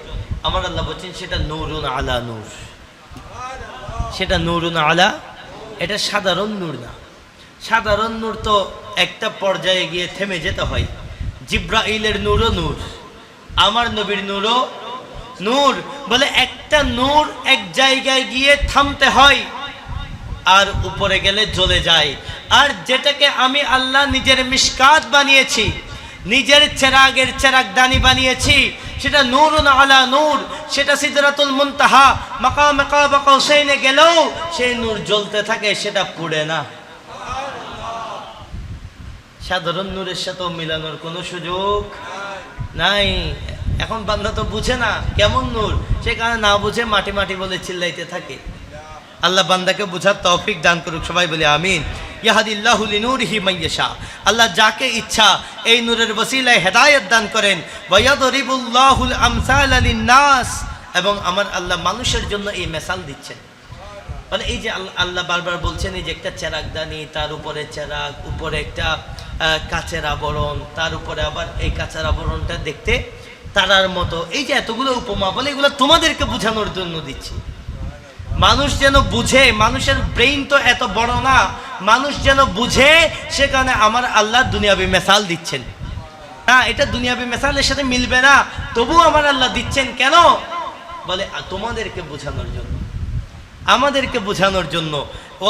আমার আল্লাহ বলছেন সেটা নূরুন আলা নূর, সেটা নূরুন আলা। এটা সাধারণ নূর না। সাধারণ নূর তো একটা পর্যায়ে গিয়ে থেমে যেতে হয়। জিব্রাইলের নূরও নূর, আমার নবীর নূরও নূর। বলে একটা নূর এক জায়গায় গিয়ে থামতে হয় আর উপরে গেলে জ্বলে যায়। আর যেটাকে আমি আল্লাহ নিজের মিশকাত বানিয়েছি, নিজের চেরাগের চেরাগদানি বানিয়েছি, সেটা নূরুন আলা নূর। সেটা সিদরাতুল মুনতাহা মাকামে কাবা কাউসাইনে গেলেও সেই নূর জ্বলতে থাকে, সেটা পুড়ে না। সাধারণ নূরের সাথে মিলানোর কোনো সুযোগ নাই। এখন বান্দা তো বুঝে না কেমন নূর, সে কারণে না বুঝে মাটি মাটি বলে চিল্লাইতে থাকে। আল্লাহ বান্দাকে বুঝার তৌফিক দান করুক, সবাই বলে আমিন। ইয়াহদিল্লাহু লিনূরিহি মাইয়াশা, আল্লাহ যাকে ইচ্ছা এই নূরের ওসিলায় হেদায়েত দান করেন। ওয়ায়াদরিবুল্লাহুল আমসালা লিন্নাস, এবং আমার আল্লাহ মানুষের জন্য এই মেসাল দিচ্ছেন। মানে এই যে আল্লাহ বারবার বলছেন এই যে একটা চেরাগদানি, তার উপরে চেরাগ, উপরে একটা কাচের আবরণ, তার উপরে আবার এই কাচের আবরণটা দেখতে তারার মতো। এই যে এতগুলো উপমা, বলে এগুলো তোমাদেরকে বোঝানোর জন্য দিচ্ছি, মানুষ যেন বুঝে। মানুষের ব্রেইন তো এত বড় না, মানুষ যেন বুঝে, সেখানে আমার আল্লাহ দুনিয়াবি মেসাল দিচ্ছেন। হ্যাঁ, এটা দুনিয়াবি মেসালের সাথে মিলবে না, তবু আমার আল্লাহ দিচ্ছেন কেন? বলে তোমাদেরকে বোঝানোর জন্য, আমাদেরকে বোঝানোর জন্য।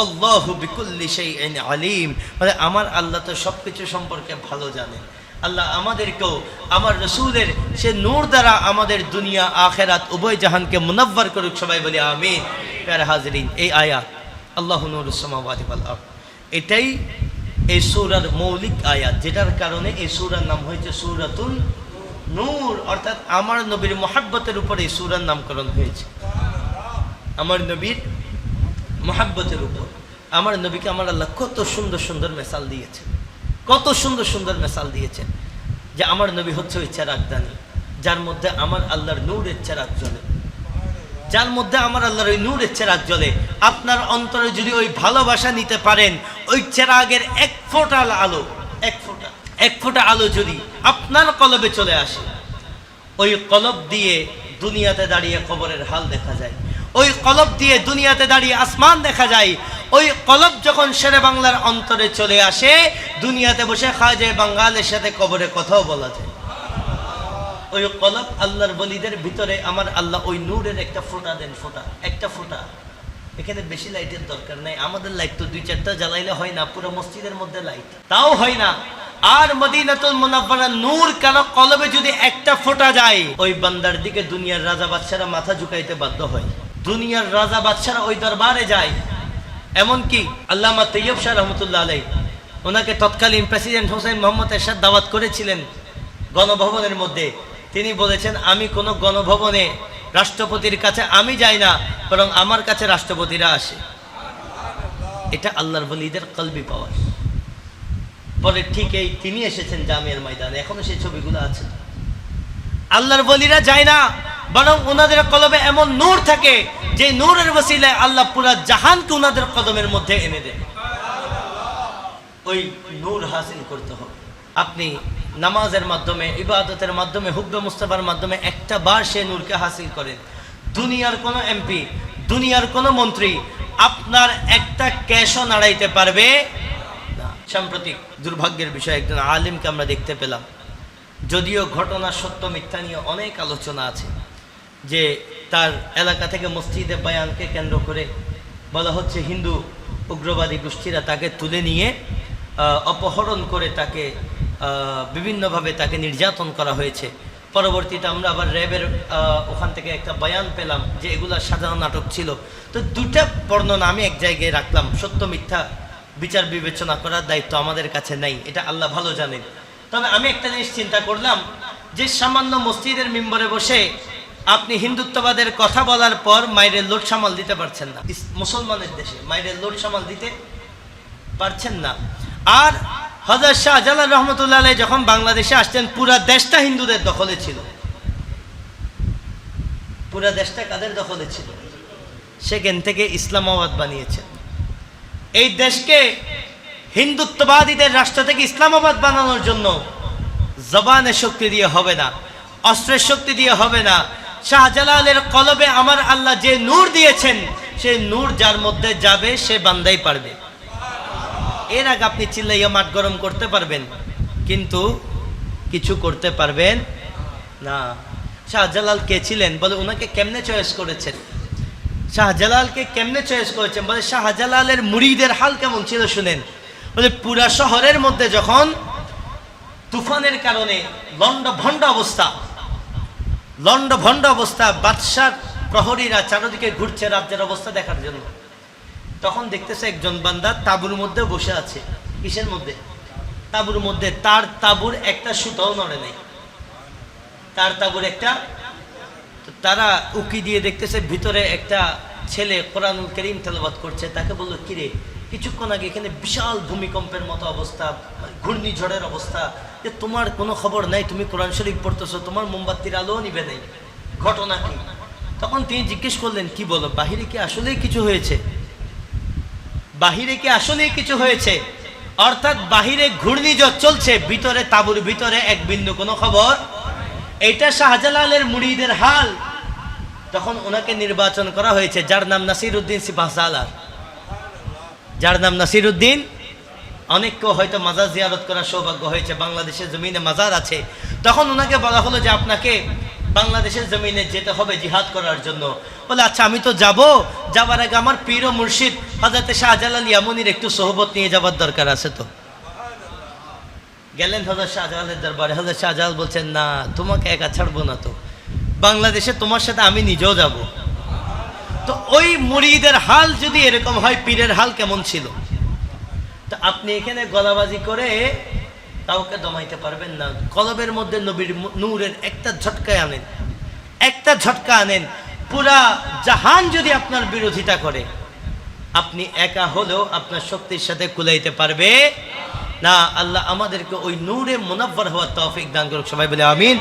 আল্লাহু বিকুল্লি শাইইন আলিম, মানে আমার আল্লাহ তো সব কিছু সম্পর্কে ভালো জানেন। আল্লাহ আমাদেরকেও আমার রসুলের সে নূর দ্বারা আমাদের দুনিয়া আখেরাত উভয় জাহানকে মুনাব্বার করুক, সবাই বলি আমিন। প্যারা হাজরিন, এই আয়াত আল্লাহু নূরুস সামাওয়াতি ওয়াল আরদ, এটাই এই সূরার মৌলিক আয়াত, যেটার কারণে এই সূরার নাম হয়েছে সূরাতুন নূর। অর্থাৎ আমার নবীর মুহাব্বতের উপর এই সূরার নামকরণ হয়েছে। আমার নবীর মুহাব্বতের উপর, আমার নবীকে আমার আল্লাহ কত সুন্দর সুন্দর মেসাল দিয়েছেন, কত সুন্দর সুন্দর মেসাল দিয়েছেন। যে আমার নবী হচ্ছে ওই চেরাগদানি, যার মধ্যে আমার আল্লাহর নূরের চেরাগ জ্বলে, যার মধ্যে আমার আল্লাহর ওই নূরের চেরাগ জ্বলে। আপনার অন্তরে যদি ওই ভালোবাসা নিতে পারেন, ওই চেরাগের এক ফোঁটা আলো যদি আপনার কলবে চলে আসে, ওই কলব দিয়ে দুনিয়াতে দাঁড়িয়ে কবরের হাল দেখা যায়, ওই কলব দিয়ে দুনিয়াতে দাঁড়িয়ে আসমান দেখা যায়। ওই কলব যখন শেরে বাংলার অন্তরে চলে আসে, দুনিয়াতে বসে খাজা বাঙ্গালের সাথে কবরে কথাও বলা যায়। ওই কলব আল্লাহর বলিদের ভিতরে আমার আল্লাহ ওই নূরের একটা ফোঁটা দেন, একটা ফোঁটা। এখানে বেশি লাইটের দরকার নাই, আমাদের লাইট তো 2-4টা জ্বালাইলে হয় না, পুরো মসজিদের মধ্যে লাইট তাও হয় না। আর মদিনাতুল মুনাওয়ারার নূর কারো কলবে যদি একটা ফোঁটা যায়, ওই বান্দার দিকে দুনিয়ার রাজা বাদশারা মাথা ঝুঁকাইতে বাধ্য হয়, দুনিয়ার রাজা বাদশারা ওই দরবারে যায়। এমনকি আল্লামা তৈয়ব শাহ রহমতুল্লাহ আলাইহি, ওনাকে তৎকালীন প্রেসিডেন্ট হোসেন মোহাম্মদ এরশাদ দাওয়াত করেছিলেন গণভবনের মধ্যে। তিনি বলেছেন, আমি কোনো গণভবনে রাষ্ট্রপতির কাছে আমি যাই না, বরং আমার কাছে রাষ্ট্রপতিরা আসে। এটা আল্লাহর ওলিদের কলবি পাওয়ার। পরে ঠিক এই তিনি এসেছেন জামিয়ার ময়দানে, এখনো সেই ছবিগুলো আছে। আল্লাহর ওলিরা যায় না, বরং ওনাদের কলবে এমন নূর থাকে যে নূরের ওসিলায় আল্লাহ পুরা জাহানকে ওনাদের কদমের মধ্যে এনে দেন। ওই নূর হাসিল করতে হবে। আপনি নামাজের মাধ্যমে, ইবাদতের মাধ্যমে, হুব্বে মুস্তাফার মাধ্যমে একটা বার সে নূরকে হাসিল করেন। দুনিয়ার কোনো এমপি, দুনিয়ার কোনো মন্ত্রী আপনার একটা ক্যাশও নাড়াইতে পারবে না। সাম্প্রতিক দুর্ভাগ্যের বিষয়, একজন আলিমকে আমরা দেখতে পেলাম, যদিও ঘটনা সত্য মিথ্যা নিয়ে অনেক আলোচনা আছে, যে তার এলাকা থেকে মসজিদে বয়ানকে কেন্দ্র করে বলা হচ্ছে হিন্দু উগ্রবাদী গোষ্ঠীরা তাকে তুলে নিয়ে অপহরণ করে তাকে বিভিন্নভাবে তাকে নির্যাতন করা হয়েছে। পরবর্তীতে আমরা আবার র্যাবের ওখান থেকে একটা বয়ান পেলাম যে এগুলা সাধারণ নাটক ছিল। তো দুটা বর্ণনা আমি এক জায়গায় রাখলাম। সত্য মিথ্যা বিচার বিবেচনা করার দায়িত্ব আমাদের কাছে নাই, এটা আল্লাহ ভালো জানেন। তবে আমি একটা জিনিস চিন্তা করলাম, যে সামান্য মসজিদের মিম্বরে বসে আপনি হিন্দুত্ববাদের কথা বলার পর মায়ের লোড সামাল দিতে পারছেন না, মুসলমানের দেশে মায়ের লোড সামাল দিতে পারছেন না। আর হযরত শাহজালাল রহমতুল্লাহ আলাইহি যখন বাংলাদেশে আসতেন, পুরা দেশটা হিন্দুদের দখলে ছিল। পুরা দেশটা কাদের দখলে ছিল? সেখান থেকে ইসলামাবাদ বানিয়েছেন। এই দেশকে হিন্দুত্ববাদীদের রাষ্ট্র থেকে ইসলামাবাদ বানানোর জন্য জবানের শক্তি দিয়ে হবে না, অস্ত্রের শক্তি দিয়ে হবে না। শাহজালালের কলবে আমার আল্লাহ যে নূর দিয়েছেন, সেই নূর যার মধ্যে যাবে সে বান্দাই পারবে। এর আগে আপনি চিল্লাইয়া মাঠ গরম করতে পারবেন, কিন্তু কিছু করতে পারবেন না। শাহজালাল কে ছিলেন? বলে ওনাকে কেমনে চয়েস করেছেন? শাহজালালকে কেমনে চয়েস করেছেন? বলে শাহজালালের মুরিদের হাল কেমন ছিল শুনেন। বলে পুরা শহরের মধ্যে যখন তুফানের কারণে লন্ডভন্ড অবস্থা, বাদশার প্রহরীরা চারদিকে ঘুরছে রাজ্যের অবস্থা দেখার জন্য, তখন দেখতেছে একজন বান্দা তাঁবুর মধ্যে বসে আছে। কিসের মধ্যে? তাঁবুর মধ্যে। তার তাঁবুর একটা সুতাও নড়ে নেই, তার তাঁবুর একটা। তারা উকি দিয়ে দেখতেছে ভিতরে একটা ছেলে কোরআনুল কারীম তেলাওয়াত করছে। তাকে বলল, কিরে, কিছুক্ষণ আগে এখানে বিশাল ভূমিকম্পের মতো অবস্থা, ঘূর্ণিঝড়ের অবস্থা, যে তোমার কোনো খবর নাই, তুমি কোরআন শরীফ পড়তেছো, তোমার মোমবাতির আলোও নিবে নেই, ঘটনা কি? তখন তিনি জিজ্ঞেস করলেন, কি বলো, বাহিরে কি আসলেই কিছু হয়েছে? বাহিরে কি আসলেই কিছু হয়েছে? অর্থাৎ বাহিরে ঘূর্ণিঝড় চলছে, ভিতরে তাঁবুর ভিতরে এক বিন্দু কোনো খবর। এইটা শাহজালালের মুরিদের হাল। তখন ওনাকে নির্বাচন করা হয়েছে, যার নাম নাসিরউদ্দিন সিপাহসালার, যার নাম নাসিরউদ্দিন। অনেককেও হয়তো মাজার জিয়ারত করার সৌভাগ্য হয়েছে, বাংলাদেশের জমিনে মাজার আছে। তখন ওনাকে বলা হলো যে আপনাকে বাংলাদেশের জমিনে যেতে হবে জিহাদ করার জন্য। বলে, আচ্ছা আমি তো যাব, যাবার আগে আমার পীর ও মুর্শিদ হযরত শাহজালাল ইয়ামানির একটু সোহবত নিয়ে যাবার দরকার আছে। তো গেলেন হযরত শাহজালালের দরবারে। হযরত শাহজালাল বলছেন, না, তোমাকে একা ছাড়বো না, তো বাংলাদেশে তোমার সাথে আমি নিজেও যাব। তো ওই মুরিদের হাল যদি এরকম হয়, পীরের হাল কেমন ছিল? তো আপনি এখানে গলাবাজি করে কাউকে দমাইতে পারবেন না। কলবের মধ্যে নবীর নূরের একটা ঝটকা আনেন, পুরা জাহান যদি আপনার বিরোধিতা করে, আপনি একা হলেও আপনার শক্তির সাথে কুলাইতে পারবে না। আল্লাহ আমাদেরকে ওই নূরে মুনাব্বর হওয়ার তৌফিক দান করুক। সবাই বলে আমিন।